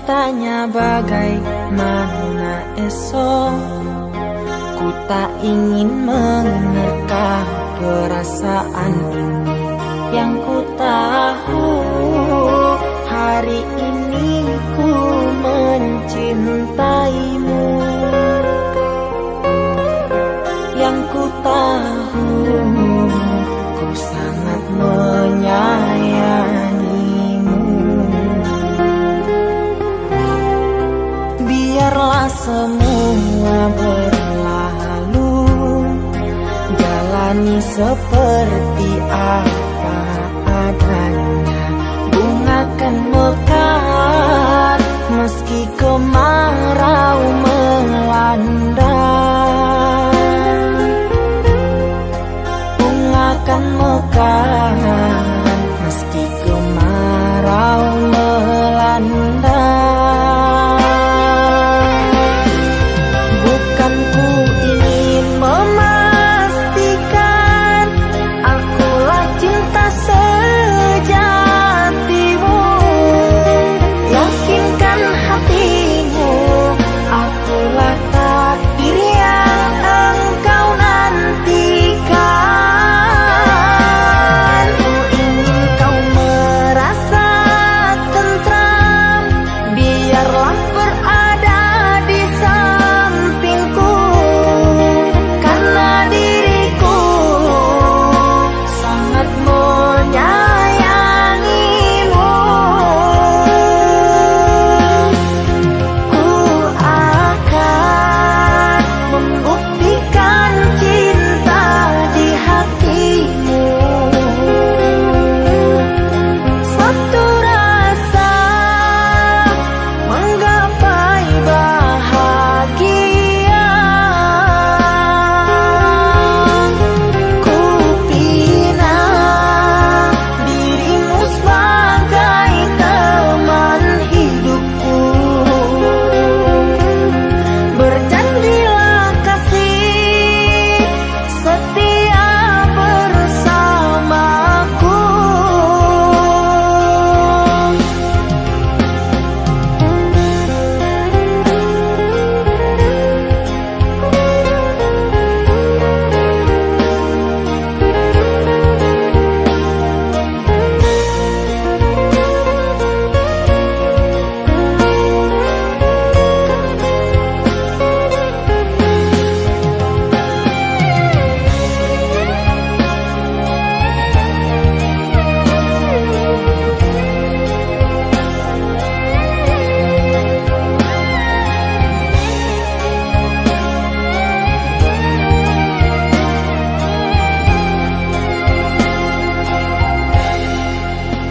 bertanya bagaimana esok. Ku tak ingin menerka perasaan ini. Yang ku tahu hari ini ku mencintaimu. Yang ku tahu ku sangat menyayangimu. Biarlah semua berlalu, jalani seperti apa adanya. Bunga kan mekar meski kemarau melanda. Bunga kan mekar meski kemarau melanda. Bukan ku ingin memastikan akulah cinta sejatimu. Yakinkan hatimu, akulah takdir yang engkau nantikan. Ku ingin kau merasa tentram, biarlah berada di sampingku. Karena diriku sangat menyayangimu. Ku akan membuktikan cinta di hatimu. Satu rasa menggapai bahagia. Ku pinang dirimu sebagai teman hidupku. Berjanjilah kasih setia bersamaku.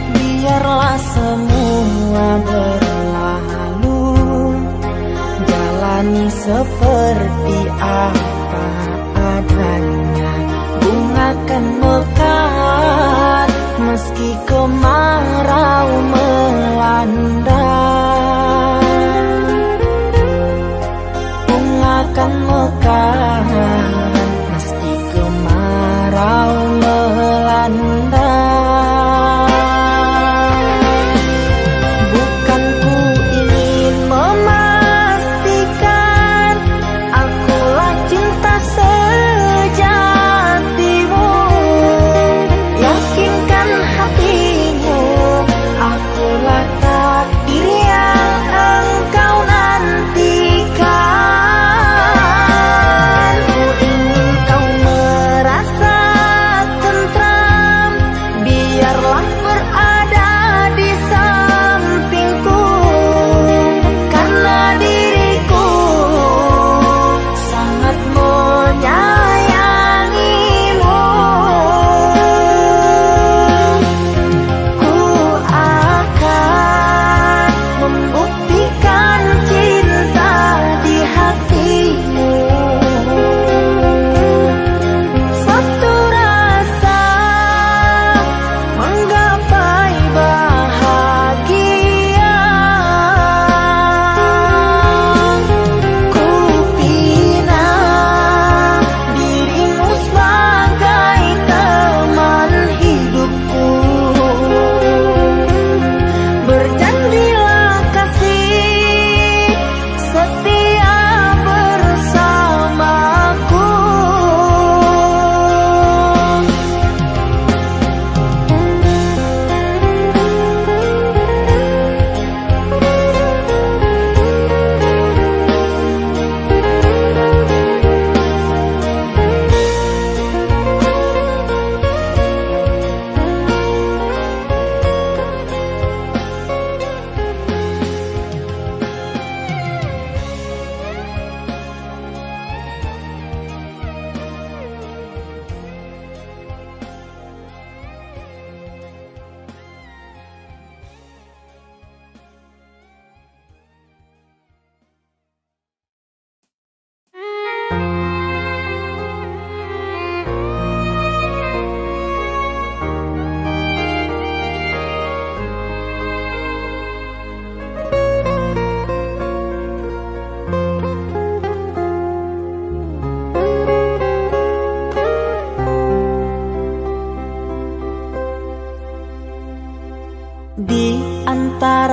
Biarlah semua berlalu, jalani seperti apa adanya. Bunga kan mekar meski kemarau melanda. Bunga kan mekar meski kemarau melanda. Bukan ku ingin memastikan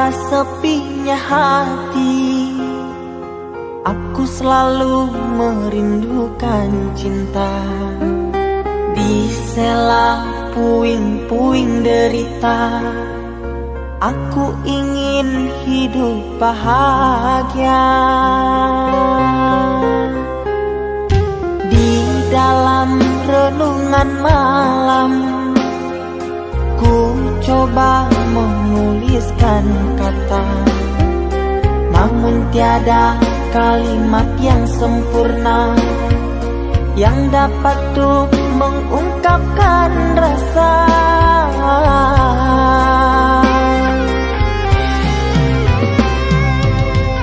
kala sepinya hati, aku selalu merindukan cinta. Di sela puing-puing derita, aku ingin hidup bahagia. Di dalam renungan malam, ku coba menuliskan kata, namun tiada kalimat yang sempurna yang dapat untuk mengungkapkan rasa.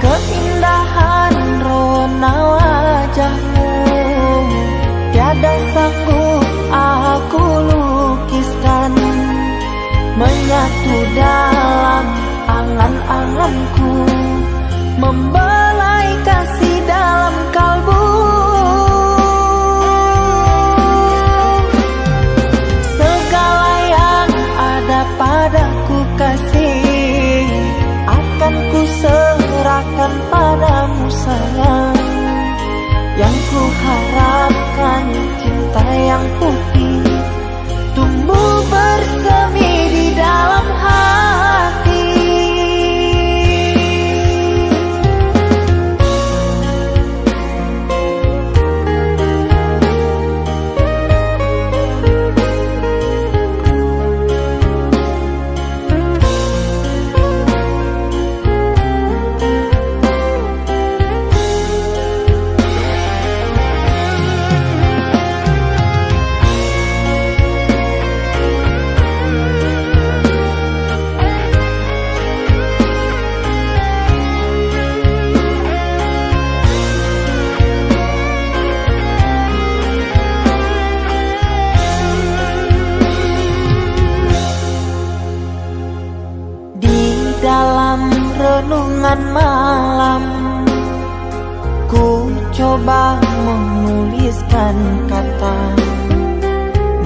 Keindahan rona wajahmu tiada sanggup aku lukiskan, menyatu dalam angan-anganku, membelai kasih dalam kalbu. Segala yang ada padaku kasih, akan ku serahkan padamu sayang. Yang ku harapkan cinta yang putih tumbuh bersemi di dalam hati. Renungan malam, ku coba menuliskan kata,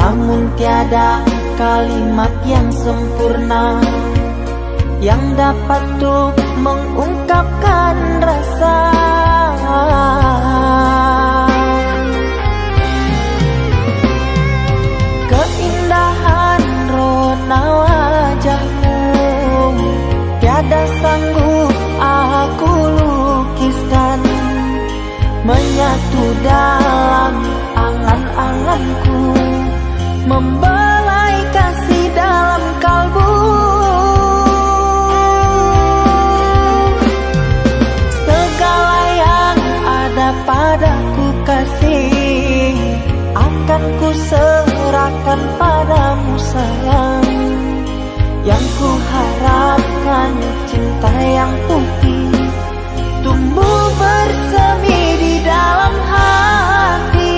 namun tiada kalimat yang sempurna yang dapat untuk mengungkapkan rasa. Keindahan rona wajahmu tiada sanggup aku lukiskan, menyatu dalam angan-anganku, membelai kasih dalam kalbu. Segala yang ada padaku kasih, akan ku serahkan padamu sayang. Yang ku harapkan cinta yang putih tumbuh bersemi di dalam hati.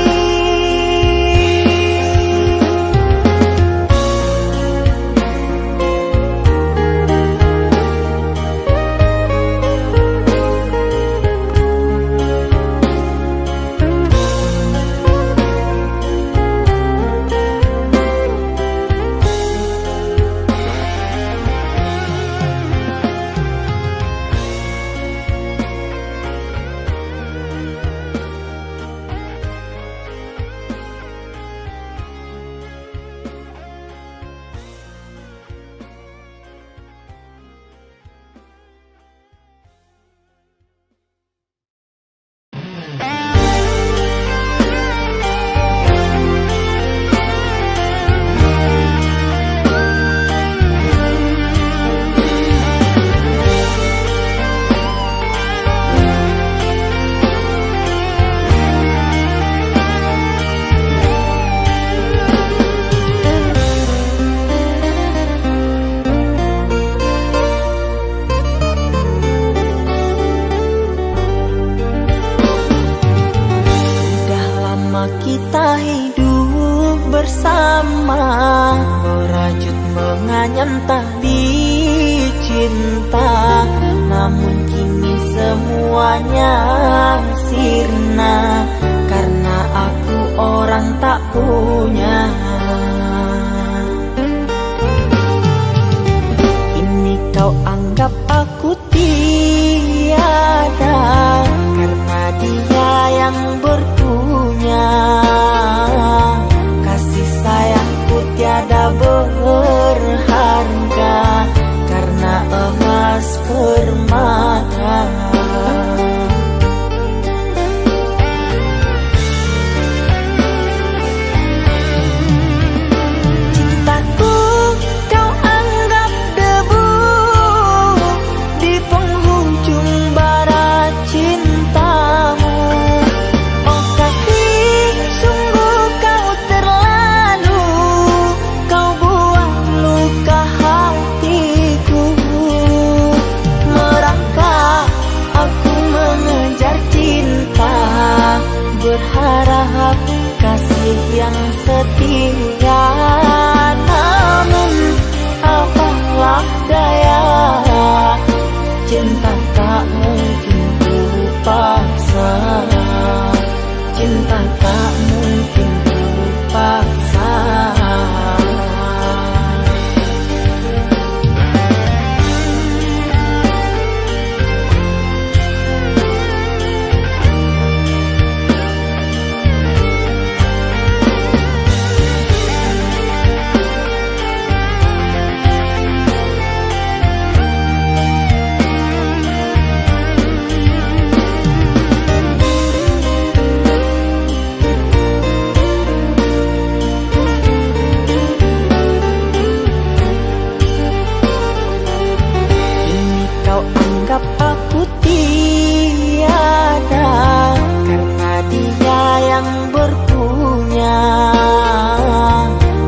Kita hidup bersama, merajut menganyam tali cinta, namun kini semuanya sirna karena aku orang tak punya. Kini kau anggap yang setia. Namun apalah daya, cinta tak mungkin ku paksa. Cinta tak mungkin ku paksa. Aku tiada karena dia yang berpunya.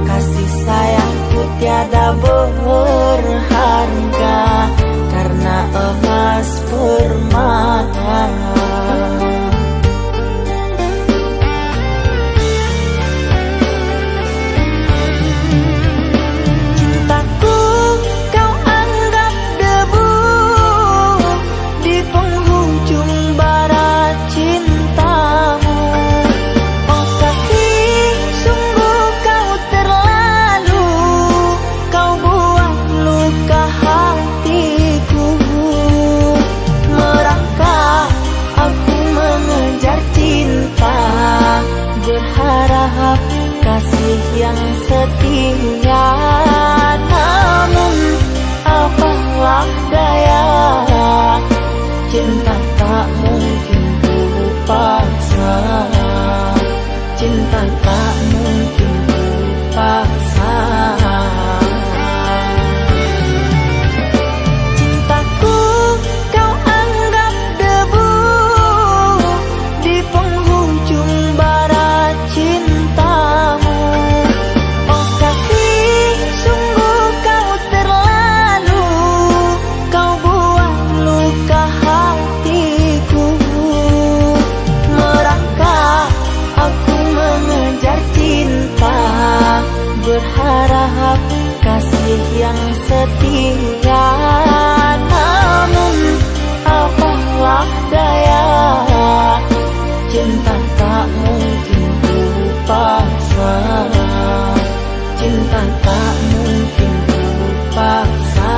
Kasih sayangku tiada berharga karena emas permata. Berharap kasih yang setia. Namun apalah daya, cinta tak mungkin ku paksa. Cinta tak mungkin ku paksa. Cintaku kau anggap debu di penghujung barat cintamu. Oh kasih, sungguh kau terlalu, kau buat luka hatiku. Merangkak aku mengejar cinta, berharap kasih yang setia. Namun apalah daya, cinta tak mungkin ku paksa. Cinta tak mungkin ku paksa.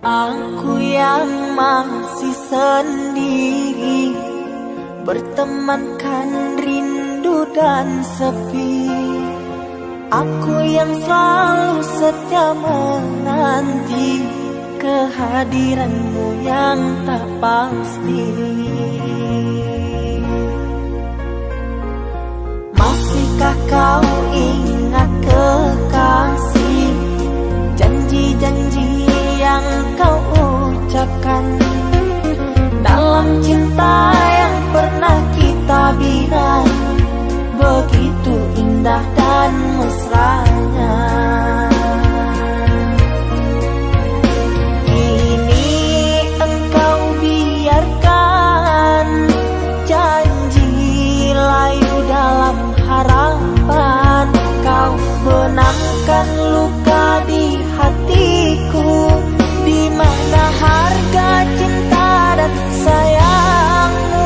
Aku yang masih sendiri, bertemankan rindu dan sepi. Aku yang selalu setia menanti kehadiranmu yang tak pasti. Masihkah kau ingat kekasih, janji-janji yang kau ucapkan dalam cinta yang pernah kita bina, begitu indah dan mesranya. Kini engkau biarkan janji layu dalam harapan, kau benamkan luka di hatiku, di mana harga cinta dan sayangmu.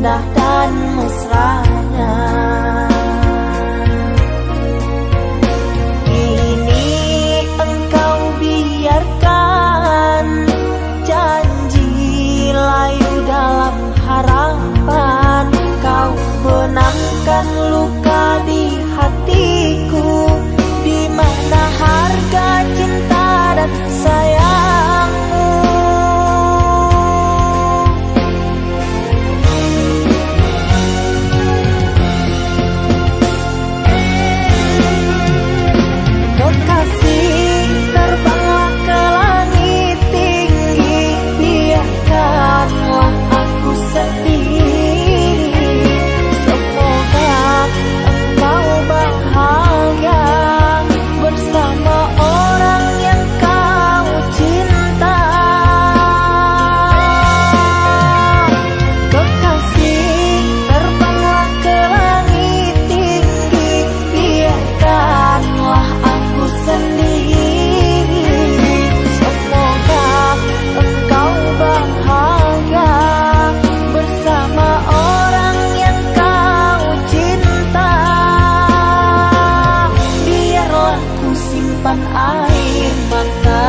indah dan mesranya. Kini engkau biarkan janji layu dalam harapan. Kau benamkan luka di hatiku, di mana harga cinta dan sayangmu. Kekasih, terbanglah ke langit tinggi, biarkanlah aku sedih. Semoga engkau bahagia bersama orang yang kau cinta. Kekasih, terbanglah ke langit tinggi, biarkanlah aku sendiri. Semoga engkau bahagia bersama orang yang kau cinta. Biarlah ku simpan air mata.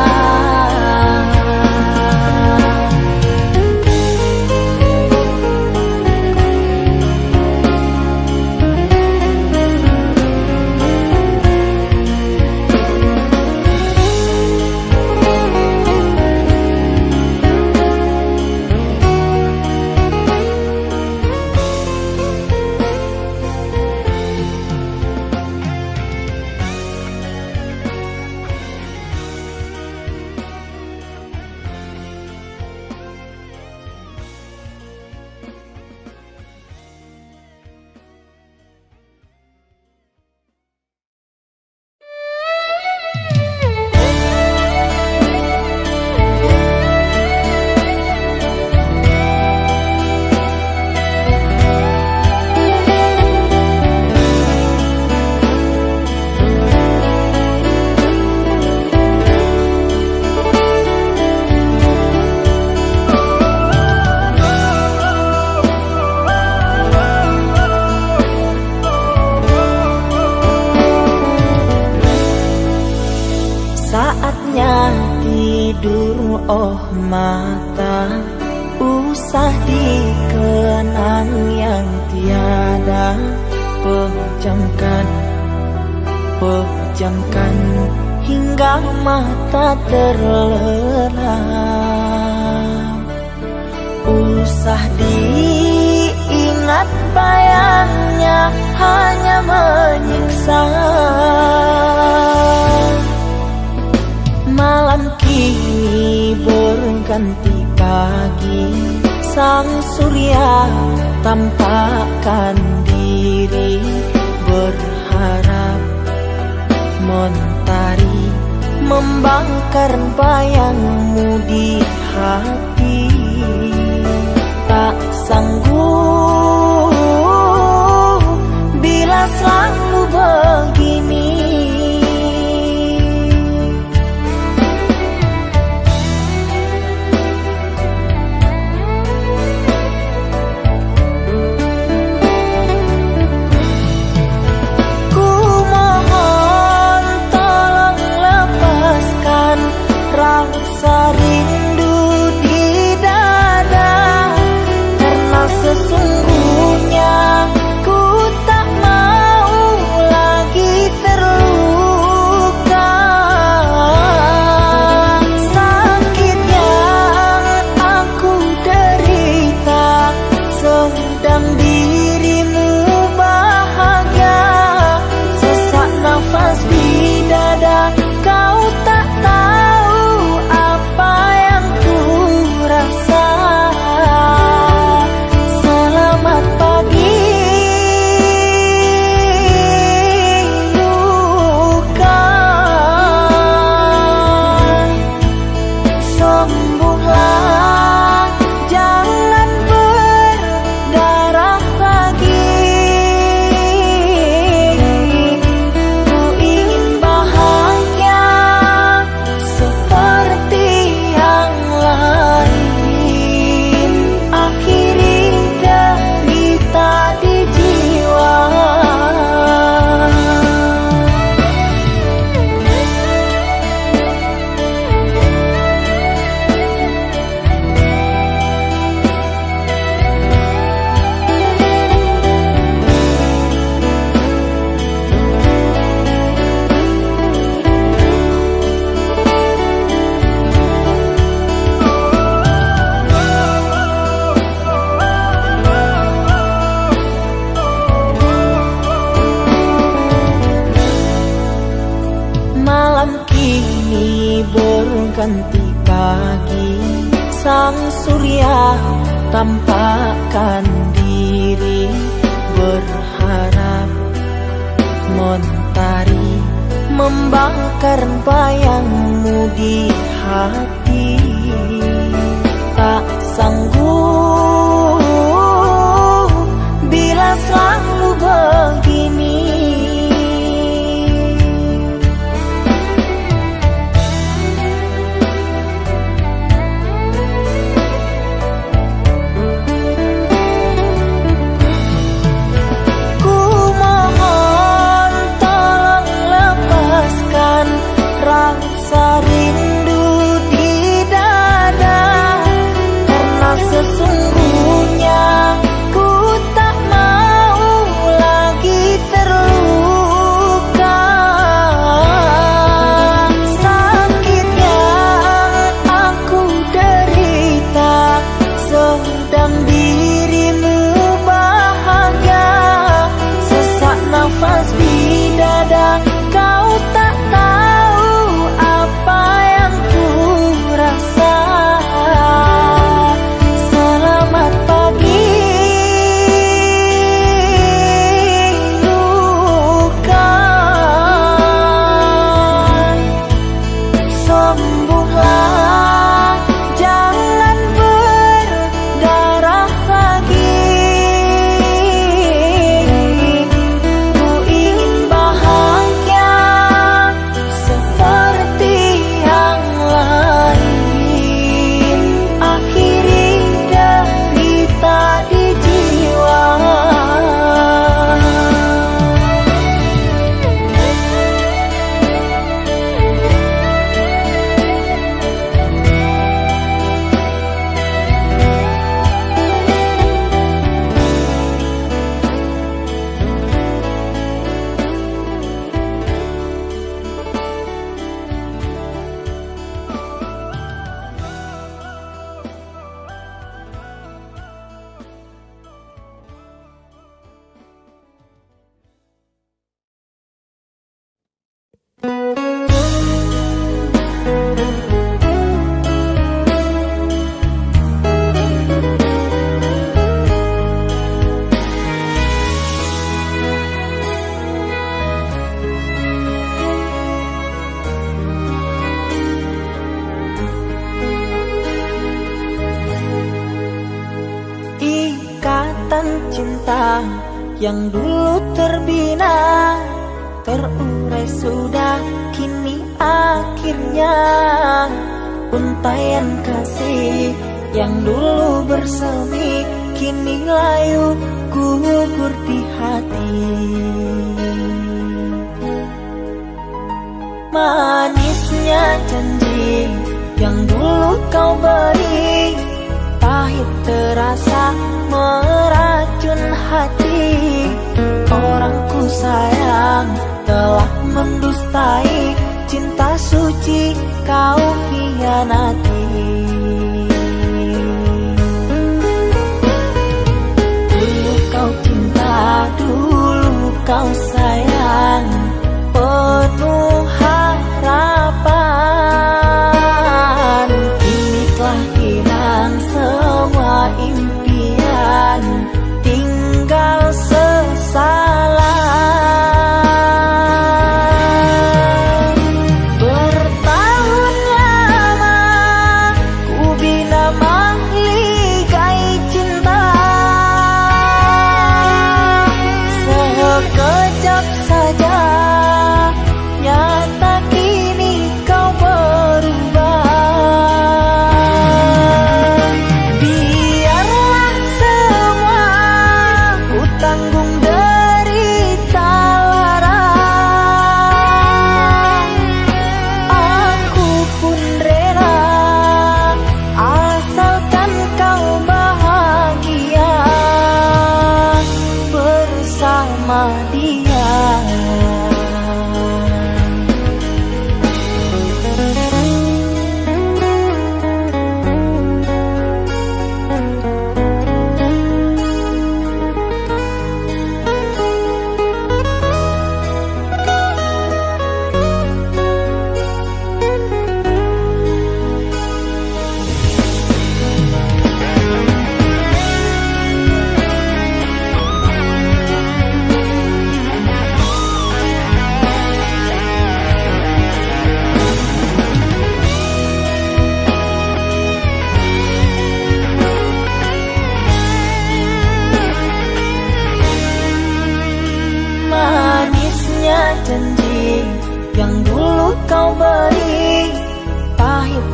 Saatnya tidur, oh mata, usah dikenang yang tiada. Pejamkan hingga mata terlelap. Usah diingat bayangnya, hanya menyiksa. Malam kini berganti pagi, sang surya tampakkan diri, berharap mentari membakar bayangmu di hati. Tak sanggup bila selalu begini. Rasa rindu di dalam ganti pagi, sang surya tampakkan diri, berharap mentari membakar bayangmu di hati. Tak sanggup bila selalu begini. Ku mohon tolong lepaskan rasa rindu di dada, karena sesungguhnya ku tak mau lagi terluka. Sakit yang aku derita sedang dirimu bahagia. Sesak nafas di dada, kau tak tahu apa yang ku rasa. Selamat pagi luka, sembuhlah, jangan berdarah lagi. Ku ingin bahagia seperti yang lain, akhiri derita di jiwa. Ikatan cinta yang dulu terbina, terurai sudah kini akhirnya. Untaian kasih yang dulu bersemi, kini layu gugur di hati. Manisnya janji yang dulu kau beri, pahit terasa meracun hati. Orang ku sayang telah mendustai, cinta suci kau hianati. Dulu kau cinta, dulu kau sayang, penuh harapan. Kini telah hilang semua impian, tinggal sesalan. Bertahun lama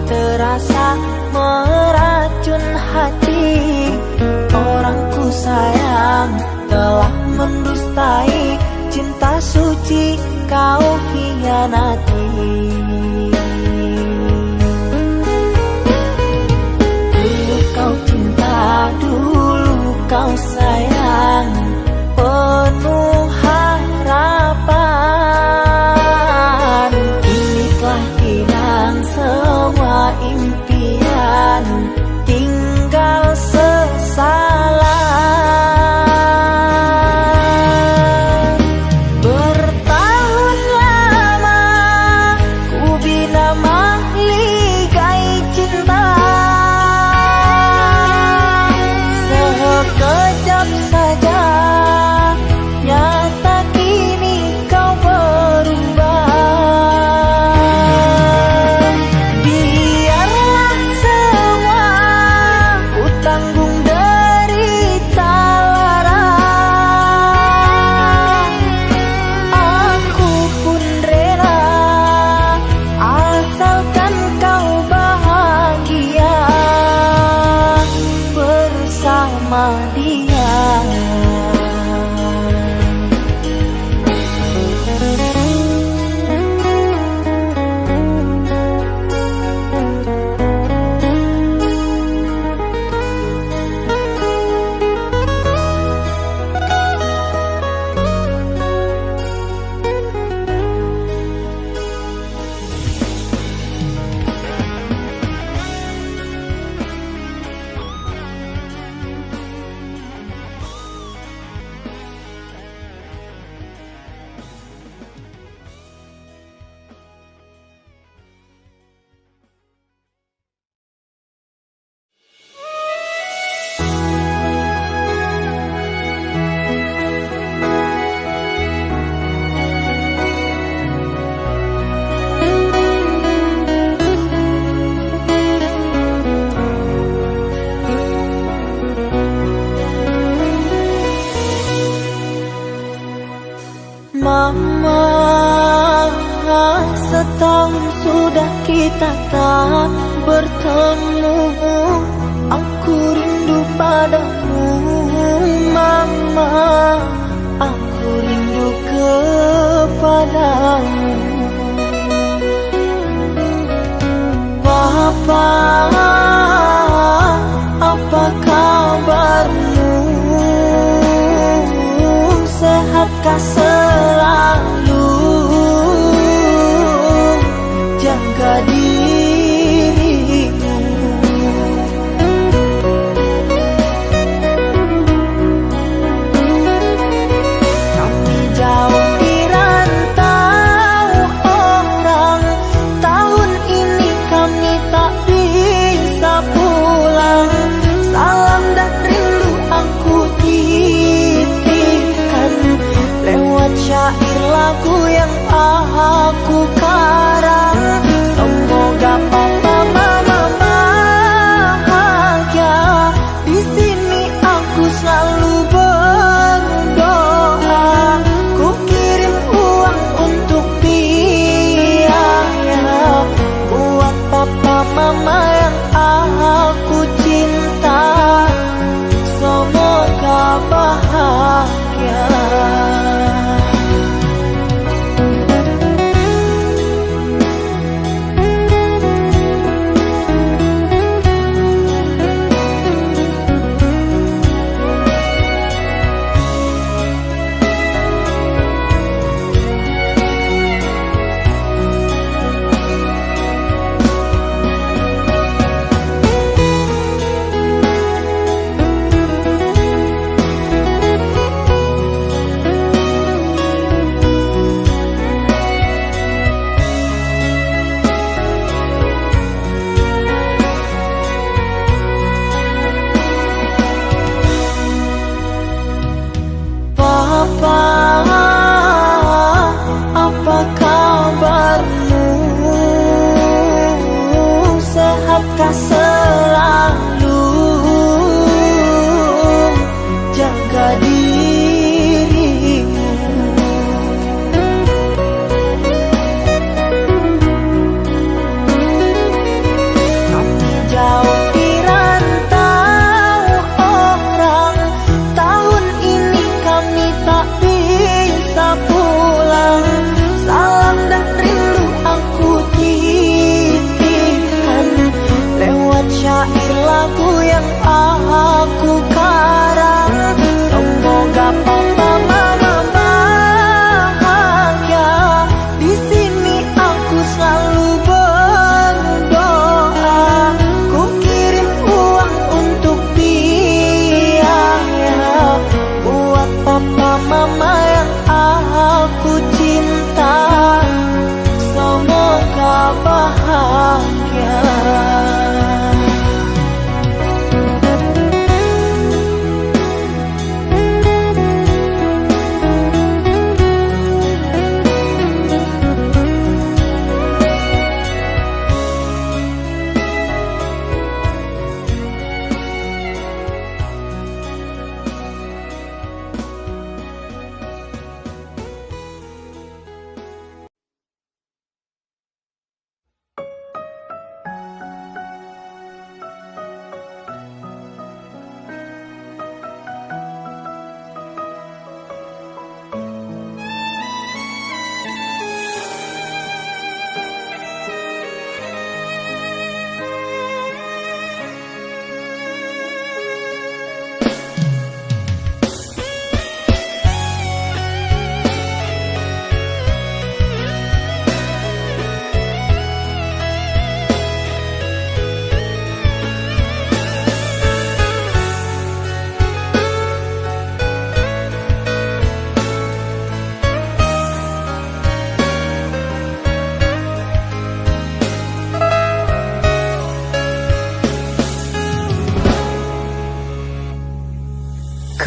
terasa meracun hati. Orang ku sayang telah mendustai cinta suci kau hianati. Dulu kau cinta, dulu kau sayang, penuh harapan. Kini telah hilang semua impian, tinggal sesalan. Bertahun lama ku bina mahligai cinta, sekejap saja nyata kini kau berubah. Biarlah semua ku tanggung derita lara, aku pun rela asalkan kau bahagia bersama dia. Mama, setahun sudah kita tak bertemu. Aku rindu padamu, Mama. Aku rindu kepadamu. Papa, apa kabarmu? Sehatkah selalu? Jaga dirimu. Kami jauh di rantau orang, tahun ini kami tak bisa pulang. Salam dan rindu aku titipkan lewat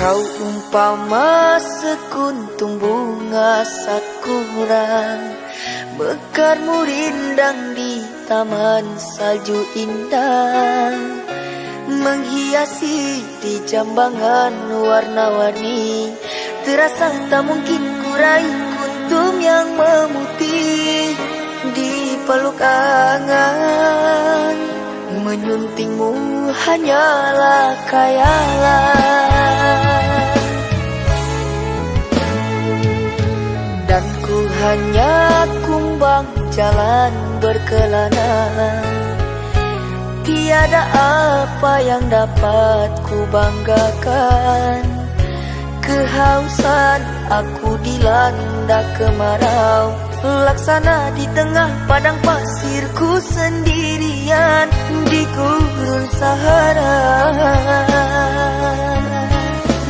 Kau umpama sekuntum bunga sakura, mekarmu rindang di taman salju indah, menghiasi di jambangan warna-warni. Terasa tak mungkin kurai kuntum yang memutih di peluk angan. Menyuntingmu hanyalah khayalan, dan ku hanya kumbang jalan berkelana. Tiada apa yang dapat ku banggakan. Kehausan aku dilanda kemarau, laksana di tengah padang pasirku sendirian di gurun Sahara.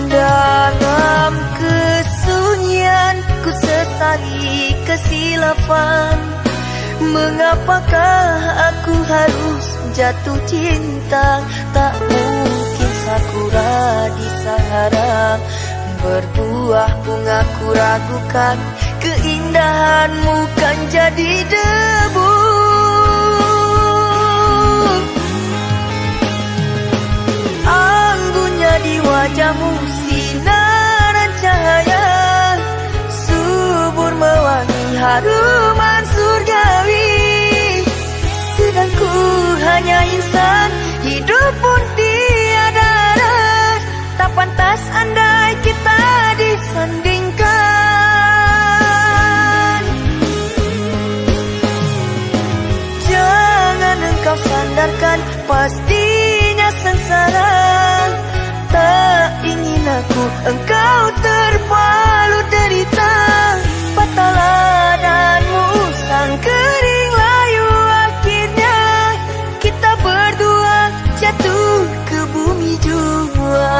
Dalam kesunyian ku sesali kesilapan. Mengapakah aku harus jatuh cinta? Tak mungkin sakura di Sahara berbuah bunga, ku ragukan keindahanmu kan jadi debu. Anggunnya di wajahmu sinaran cahaya, subur mewangi haruman surgawi. Sedang ku hanya insan, hidup pun tiada arah. Tak pantas andai kita disandingkan. Jangan engkau sandarkan, pastinya sengsara. Tak ingin aku engkau terpalu derita. Patahlah dan musang kering layu, akhirnya kita berdua jatuh ke bumi jua.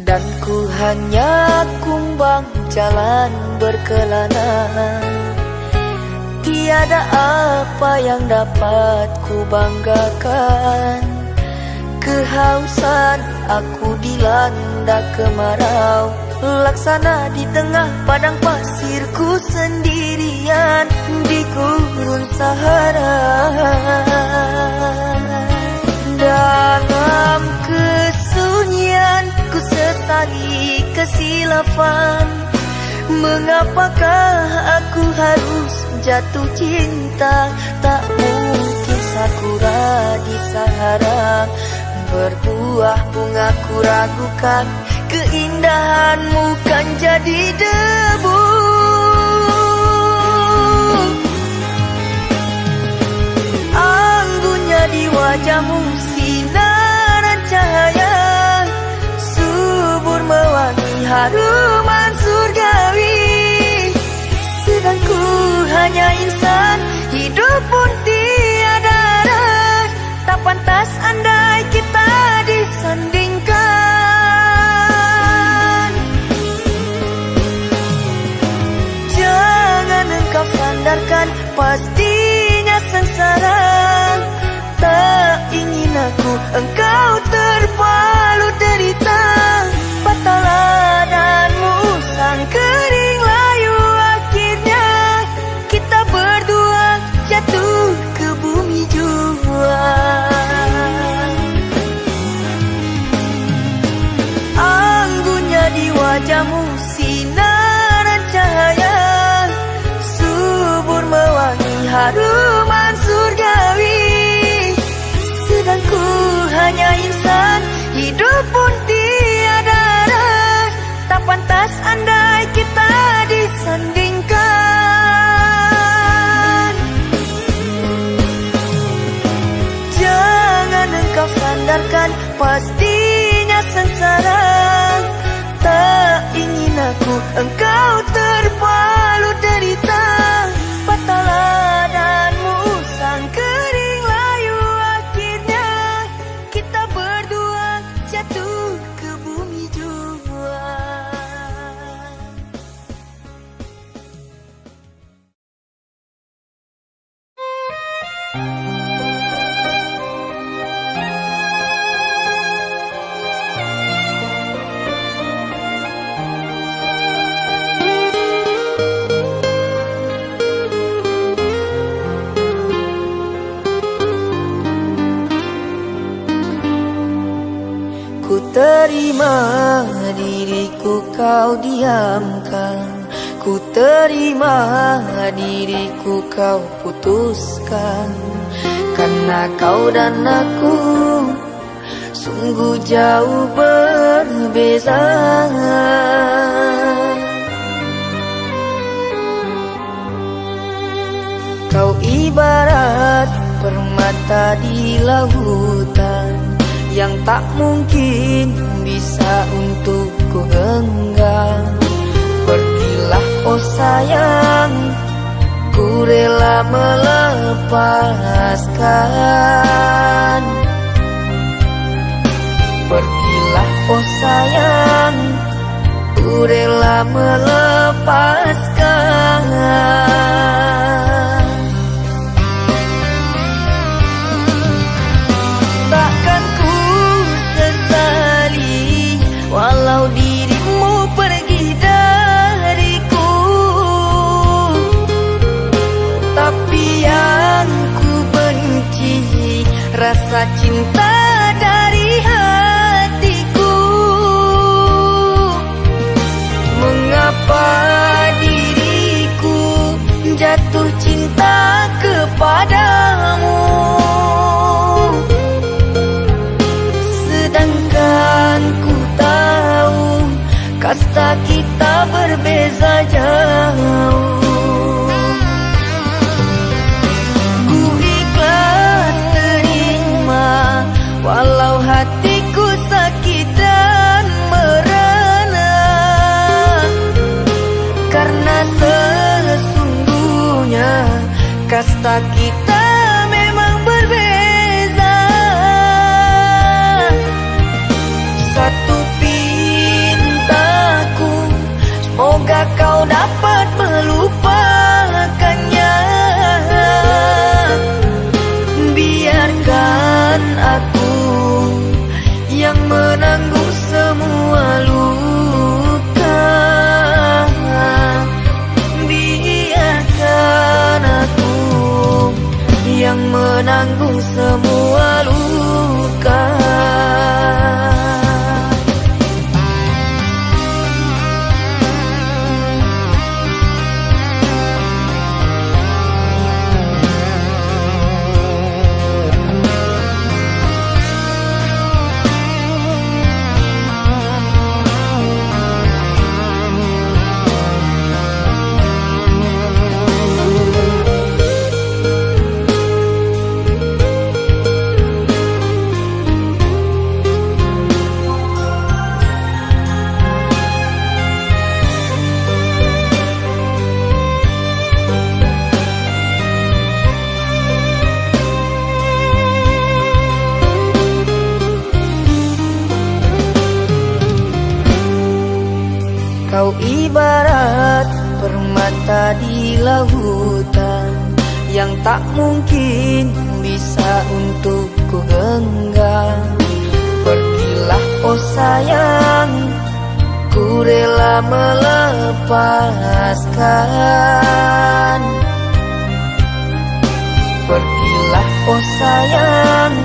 Dan ku hanya kumbang jalan berkelana. Tiada apa yang dapat ku banggakan. Kehausan aku dilanda kemarau, laksana di tengah padang pasirku sendirian di gurun Sahara. Dalam kesunyian ku sesali kesilapan. Mengapakah aku harus jatuh cinta? Tak mungkin sakura di Sahara berbuah bunga, ku ragukan keindahanmu kan jadi debu. Anggunnya di wajahmu sinaran cahaya, subur mewangi haruman surgawi. Sedang ku hanya insan, hidup pun tiada arah. Tak pantas andai kita disandingkan. Jangan engkau sandarkan, pastinya sengsara. Tak ingin aku engkau terpalu derita. Patahlah dan musang kering layu, akhirnya kita berdua jatuh ke bumi jua. Anggunnya di wajahmu sinaran cahaya, subur mewangi haruman surgawi. Sedang ku hanya insan, hidup pun tiada arah. Tak pantas andai kita disandingkan. Jangan engkau sandarkan, pastinya terima diriku kau diamkan, ku terima diriku kau putuskan. Karena kau dan aku sungguh jauh berbeza. Kau ibarat permata di lautan yang tak mungkin bisa untuk ku genggam. Pergilah oh sayang, ku rela melepaskan. Pergilah oh sayang, ku rela melepaskan. Takkan ku sesali walau dirimu pergi dariku, tapi yang ku benci rasa cinta dari hatiku. Mengapa diriku jatuh cinta kepadamu, sedangkan ku tahu kasta kita berbeza jauh. Ku ikhlas terima walau hatiku sakit dan merana, karena sesungguhnya kasta kita memang berbeza. Satu pintaku, semoga kau dapat melupakannya. Biarkan aku yang menanggung semua luka. Biarkan aku yang menanggung semua luka. Kau ibarat permata di lautan yang tak mungkin bisa untuk ku genggam. Pergilah oh sayang, ku rela melepaskan. Pergilah oh sayang,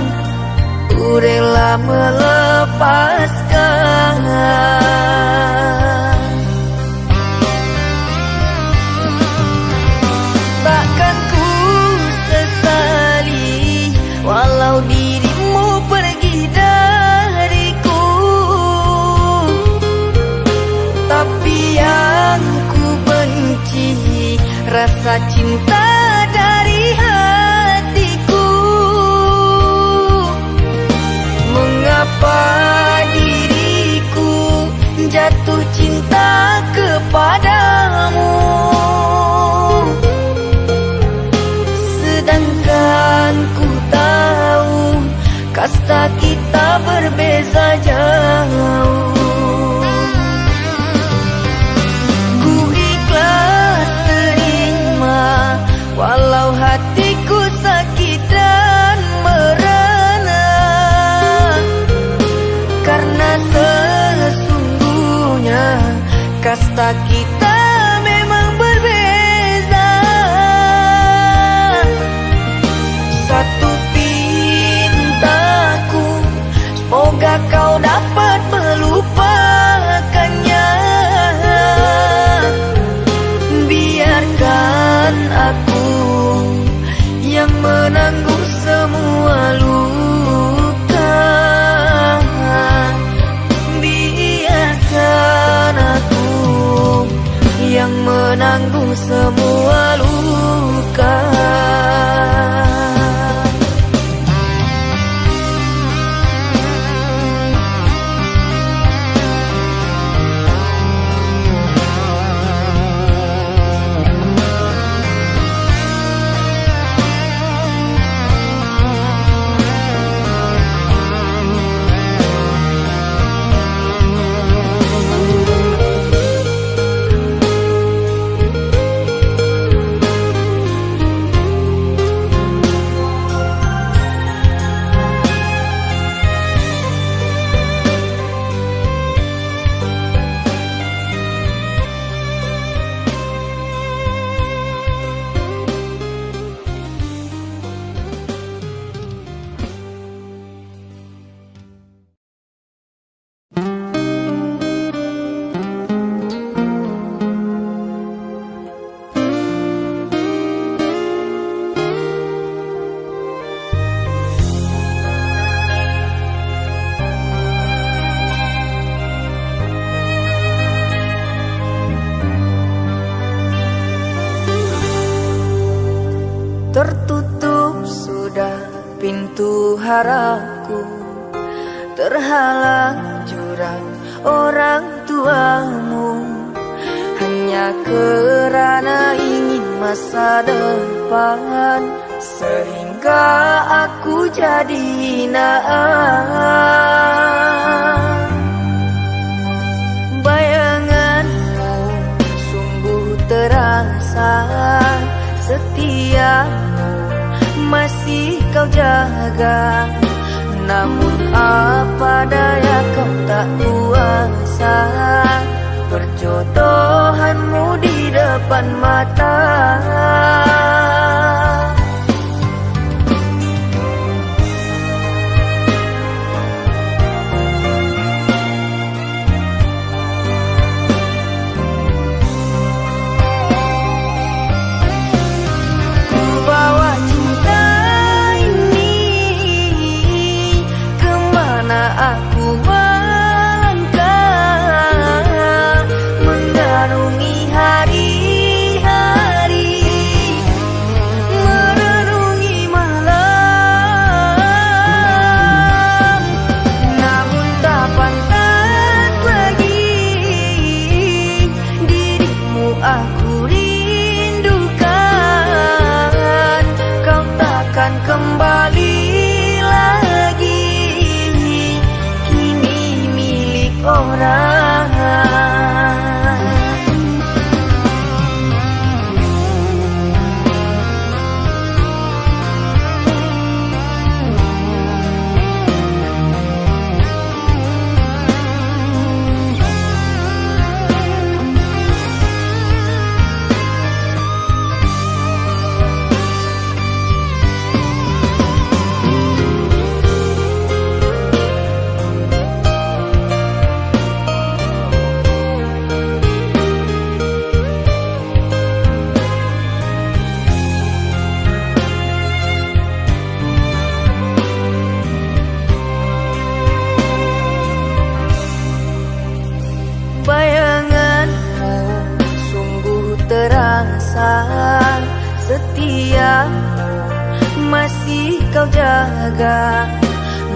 ku rela melepaskan. Takkan ku sesali walau dirimu pergi dariku, tapi yang ku benci rasa cinta dari hatiku. Mengapa diriku jatuh cinta kepadamu, sedangkan ku tahu kasta kita berbeza jauh. Ku ikhlas terima walau hatiku sakit dan merana, karena sesungguhnya kasta kita memang berbeza. Satu pintaku, semoga kau dapat berharapku terhalang jurang orang tuamu, hanya kerana ingin masa depan, sehingga aku jadi hinaan. Bayanganmu sungguh terasa, setiamu masih kau jaga. Namun apa daya kau tak kuasa, perjodohanmu di depan mata. Ku bawa cinta ini kemana aku melangkah, mengarungi hari-hari, merenungi malam. Namun tak pantas lagi dirimu aku rindukan. Kau takkan kembali lagi, kini milik orang. Bayanganmu sungguh terasa, setiamu masih kau jaga.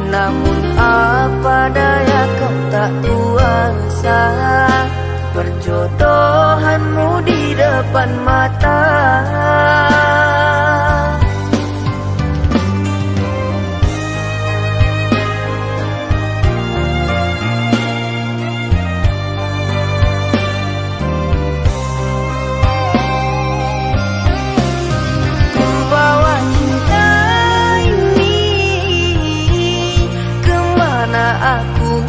Namun apa daya kau tak kuasa, perjodohanmu di depan mata. Aku